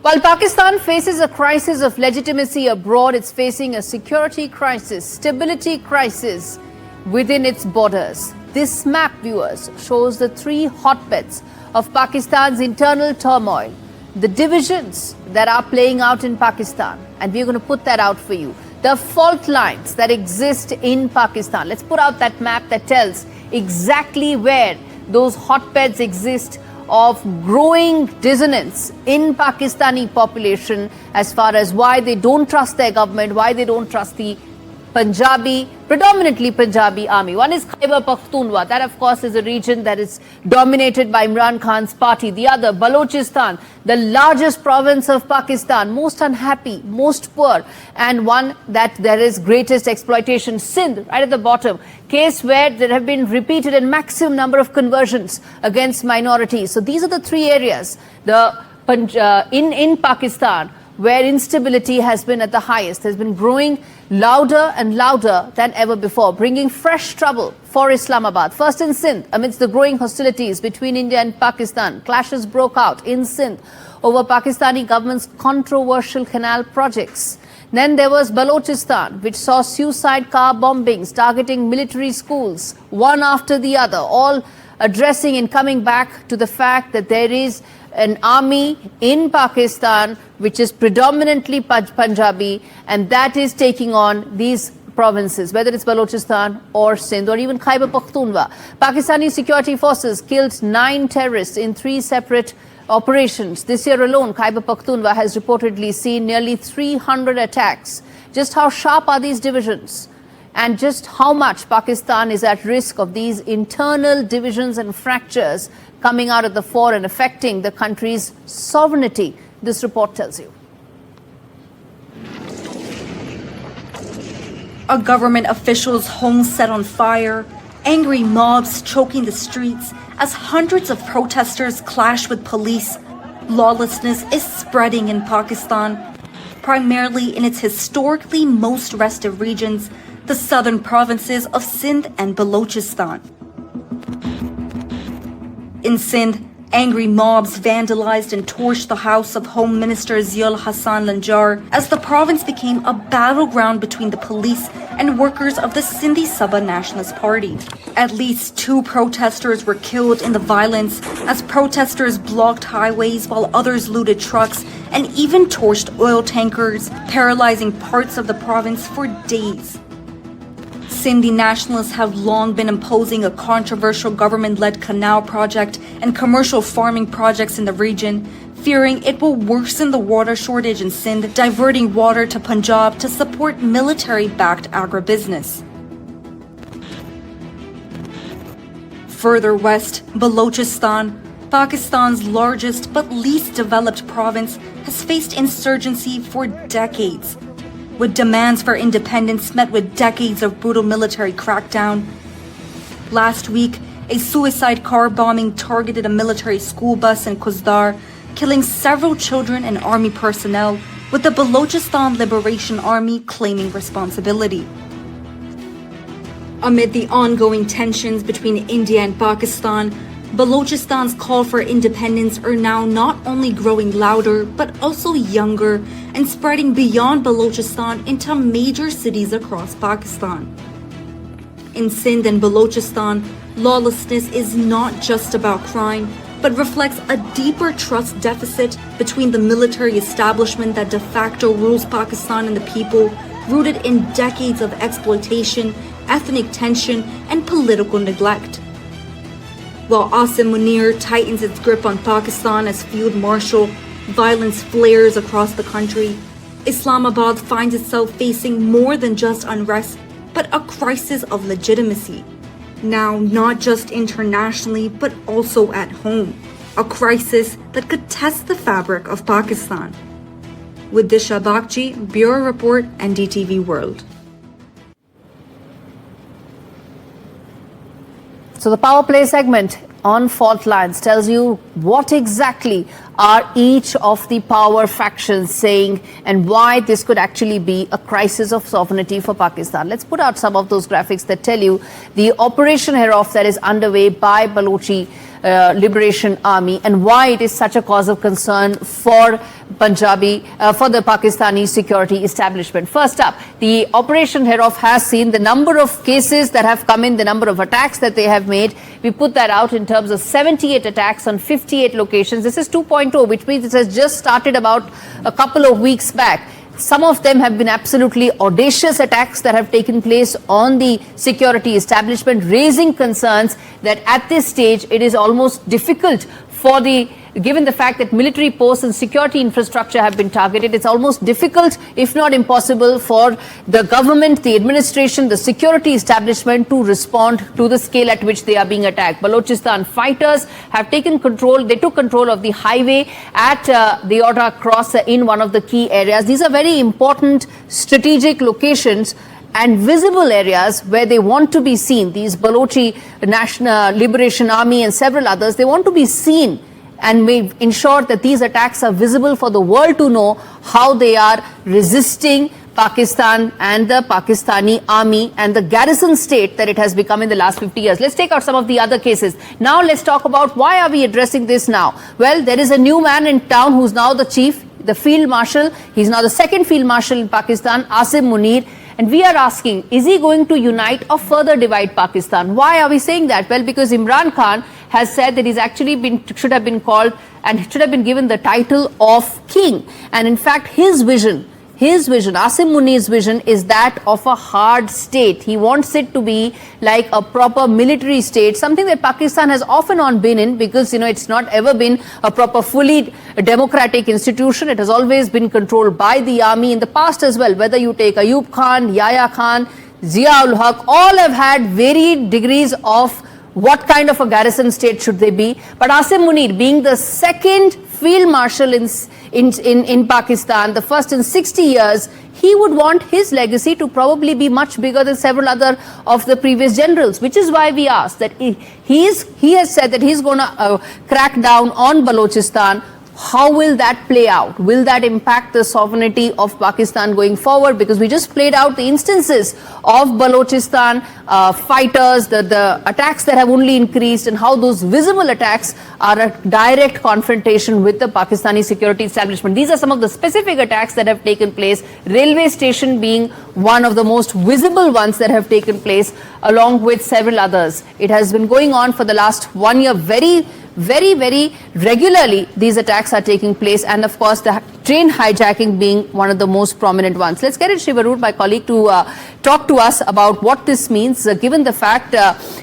While Pakistan faces a crisis of legitimacy abroad, it's facing a security crisis, stability crisis within its borders. This map, viewers, shows the three hotbeds of Pakistan's internal turmoil, the divisions that are playing out in Pakistan. And we're going to put that out for you. The fault lines that exist in Pakistan. Let's put out that map that tells exactly where those hotbeds exist of growing dissonance in Pakistani population as far as why they don't trust their government, why they don't trust the predominantly Punjabi army. One is Khyber Pakhtunkhwa. That, of course, is a region that is dominated by Imran Khan's party. The other, Balochistan, the largest province of Pakistan, most unhappy, most poor, and one that there is greatest exploitation. Sindh, right at the bottom, case where there have been repeated and maximum number of conversions against minorities. So these are the three areas in Pakistan where instability has been at the highest, has been growing louder and louder than ever before, bringing fresh trouble for Islamabad. First in Sindh, amidst the growing hostilities between India and Pakistan, clashes broke out in Sindh over Pakistani government's controversial canal projects. Then there was Balochistan, which saw suicide car bombings targeting military schools, one after the other, all addressing and coming back to the fact that there is an army in Pakistan which is predominantly Punjabi, and that is taking on these provinces, whether it's Balochistan or Sindh or even Khyber Pakhtunkhwa. Pakistani security forces killed 9 terrorists in 3 separate operations. This year alone, Khyber Pakhtunkhwa has reportedly seen nearly 300 attacks. Just how sharp are these divisions? And just how much Pakistan is at risk of these internal divisions and fractures coming out at the fore and affecting the country's sovereignty? This report tells you. A government official's home set on fire, angry mobs choking the streets as hundreds of protesters clash with police. Lawlessness is spreading in Pakistan, primarily in its historically most restive regions, the southern provinces of Sindh and Balochistan. In Sindh, angry mobs vandalized and torched the house of Home Minister Ziaul Hassan Lanjar as the province became a battleground between the police and workers of the Sindhi Sabha Nationalist Party. At least 2 protesters were killed in the violence as protesters blocked highways while others looted trucks and even torched oil tankers, paralyzing parts of the province for days. Sindhi nationalists have long been imposing a controversial government-led canal project and commercial farming projects in the region, fearing it will worsen the water shortage in Sindh, diverting water to Punjab to support military-backed agribusiness. Further west, Balochistan, Pakistan's largest but least developed province, has faced insurgency for decades, with demands for independence met with decades of brutal military crackdown. Last week, a suicide car bombing targeted a military school bus in Kuzdar, killing several children and army personnel, with the Balochistan Liberation Army claiming responsibility. Amid the ongoing tensions between India and Pakistan, Balochistan's call for independence are now not only growing louder, but also younger and spreading beyond Balochistan into major cities across Pakistan. In Sindh and Balochistan, lawlessness is not just about crime, but reflects a deeper trust deficit between the military establishment that de facto rules Pakistan and the people, rooted in decades of exploitation, ethnic tension, and political neglect. While Asim Munir tightens its grip on Pakistan as Field Marshal, violence flares across the country. Islamabad finds itself facing more than just unrest, but a crisis of legitimacy. Now, not just internationally, but also at home. A crisis that could test the fabric of Pakistan. With Disha Bakchi, Bureau Report, NDTV World. So the Power Play segment on fault lines tells you what exactly are each of the power factions saying and why this could actually be a crisis of sovereignty for Pakistan. Let's put out some of those graphics that tell you the operation hereof that is underway by Balochi Liberation Army and why it is such a cause of concern for for the Pakistani security establishment. First up, the Operation Herof has seen the number of cases that have come in, the number of attacks that they have made. We put that out in terms of 78 attacks on 58 locations. This is 2.0, which means it has just started about a couple of weeks back. Some of them have been absolutely audacious attacks that have taken place on the security establishment, raising concerns that at this stage it is almost difficult for given the fact that military posts and security infrastructure have been targeted, it's almost difficult, if not impossible, for the government, the administration, the security establishment to respond to the scale at which they are being attacked. Balochistan fighters have taken control. They took control of the highway at the Orda Cross in one of the key areas. These are very important strategic locations and visible areas where they want to be seen. These Balochi National Liberation Army and several others, they want to be seen and may ensure that these attacks are visible for the world to know how they are resisting Pakistan and the Pakistani army and the garrison state that it has become in the last 50 years. Let's take out some of the other cases. Now let's talk about why are we addressing this now? Well, there is a new man in town who's now the chief, the Field Marshal. He's now the second Field Marshal in Pakistan, Asim Munir. And we are asking, is he going to unite or further divide Pakistan? Why are we saying that? Well, because Imran Khan has said that he's actually should have been called and should have been given the title of king. And in fact, his vision, Asim Munir's vision is that of a hard state. He wants it to be like a proper military state, something that Pakistan has often on been in because, it's not ever been a proper fully democratic institution. It has always been controlled by the army in the past as well. Whether you take Ayub Khan, Yahya Khan, Zia-ul Haq, all have had varied degrees of what kind of a garrison state should they be. But Asim Munir, being the second Field Marshal in Pakistan, the first in 60 years, he would want his legacy to probably be much bigger than several other of the previous generals, which is why we asked that he has said that he's going to crack down on Balochistan. How will that play out? Will that impact the sovereignty of Pakistan going forward? Because we just played out the instances of Balochistan fighters, the attacks that have only increased and how those visible attacks are a direct confrontation with the Pakistani security establishment. These are some of the specific attacks that have taken place, railway station being one of the most visible ones that have taken place along with several others. It has been going on for the last 1 year very regularly. These attacks are taking place, and of course the train hijacking being one of the most prominent ones. Let's get it, Shivarud, my colleague, to talk to us about what this means, given the fact,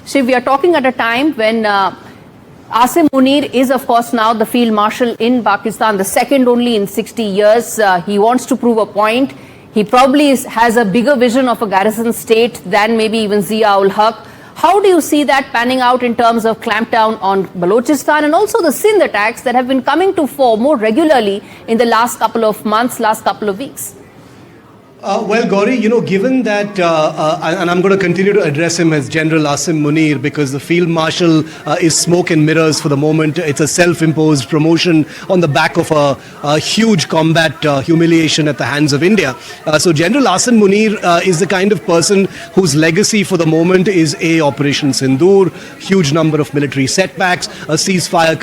Shiv, we are talking at a time when Asim Munir is, of course, now the Field Marshal in Pakistan, the second only in 60 years. He wants to prove a point. He probably has a bigger vision of a garrison state than maybe even Zia-ul Haq. How do you see that panning out in terms of clampdown on Balochistan and also the Sindh attacks that have been coming to fore more regularly in the last couple of months, last couple of weeks? Well, Gaurie, given that, and I'm going to continue to address him as General Asim Munir because the Field Marshal is smoke and mirrors for the moment. It's a self-imposed promotion on the back of a huge combat humiliation at the hands of India. So General Asim Munir is the kind of person whose legacy for the moment is Operation Sindoor, huge number of military setbacks, a ceasefire,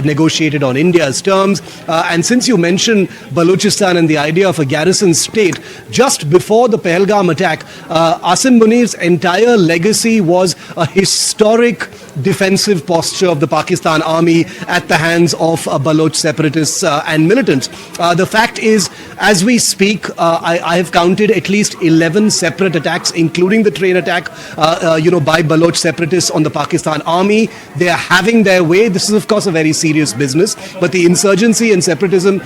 negotiated on India's terms. And since you mentioned Balochistan and the idea of a garrison state, just before the Pahalgam attack, Asim Munir's entire legacy was a historic defensive posture of the Pakistan army at the hands of Baloch separatists and militants. The fact is, as we speak, I have counted at least 11 separate attacks, including the train attack, by Baloch separatists on the Pakistan army. They are having their way. This is, of course, a very serious business, but the insurgency and separatism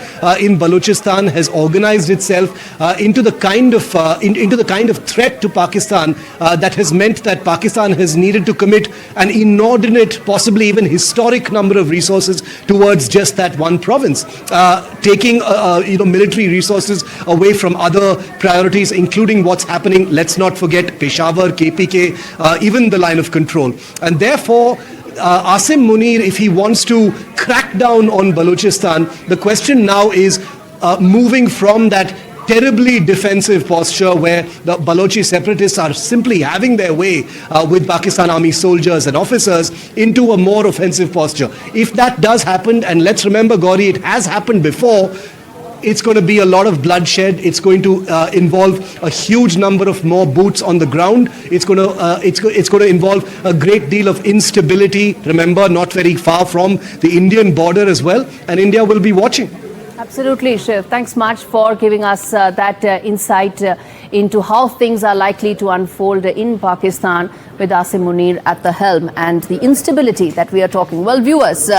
in Balochistan has organized itself into the kind of threat to Pakistan that has meant that Pakistan has needed to commit an inordinate, possibly even historic number of resources towards just that one province, taking military resources away from other priorities, including what's happening. Let's not forget Peshawar, KPK, even the line of control, and therefore. Asim Munir, if he wants to crack down on Balochistan, the question now is moving from that terribly defensive posture where the Balochi separatists are simply having their way with Pakistan Army soldiers and officers into a more offensive posture. If that does happen, and let's remember, Gaurie, it has happened before, it's going to be a lot of bloodshed. It's going to involve a huge number of more boots on the ground. It's going to involve a great deal of instability. Remember, not very far from the Indian border as well, and India will be watching. Absolutely, Shiv. Thanks much for giving us that insight into how things are likely to unfold in Pakistan with Asim Munir at the helm and the instability that we are talking. Well, viewers,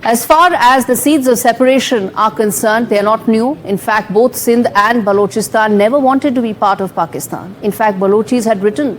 as far as the seeds of separation are concerned, they are not new. In fact, both Sindh and Balochistan never wanted to be part of Pakistan. In fact, Balochis had written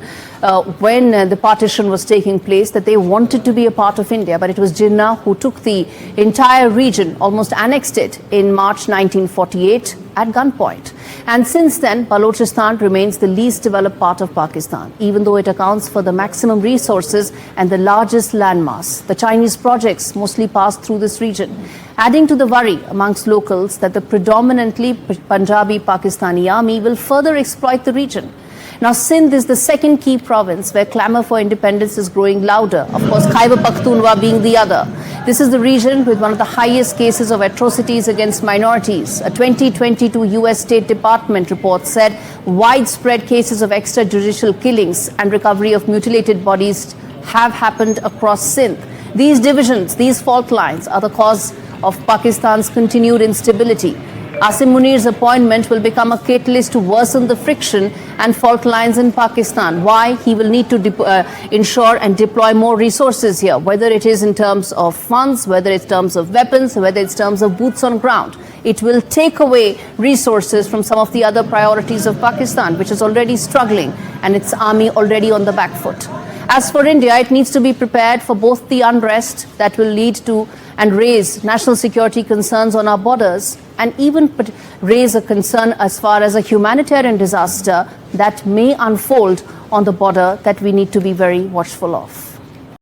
when the partition was taking place that they wanted to be a part of India, but it was Jinnah who took the entire region, almost annexed it in March 1948 at gunpoint. And since then, Balochistan remains the least developed part of Pakistan, even though it accounts for the maximum resources and the largest landmass. The Chinese projects mostly pass through this region, adding to the worry amongst locals that the predominantly Punjabi Pakistani army will further exploit the region. Now, Sindh is the second key province where clamour for independence is growing louder, of course, Khyber Pakhtunkhwa being the other. This is the region with one of the highest cases of atrocities against minorities. A 2022 US State Department report said widespread cases of extrajudicial killings and recovery of mutilated bodies have happened across Sindh. These divisions, these fault lines are the cause of Pakistan's continued instability. Asim Munir's appointment will become a catalyst to worsen the friction and fault lines in Pakistan. Why? He will need to ensure and deploy more resources here, whether it is in terms of funds, whether it's in terms of weapons, whether it's in terms of boots on ground. It will take away resources from some of the other priorities of Pakistan, which is already struggling and its army already on the back foot. As for India, it needs to be prepared for both the unrest that will lead to and raise national security concerns on our borders, and even raise a concern as far as a humanitarian disaster that may unfold on the border that we need to be very watchful of.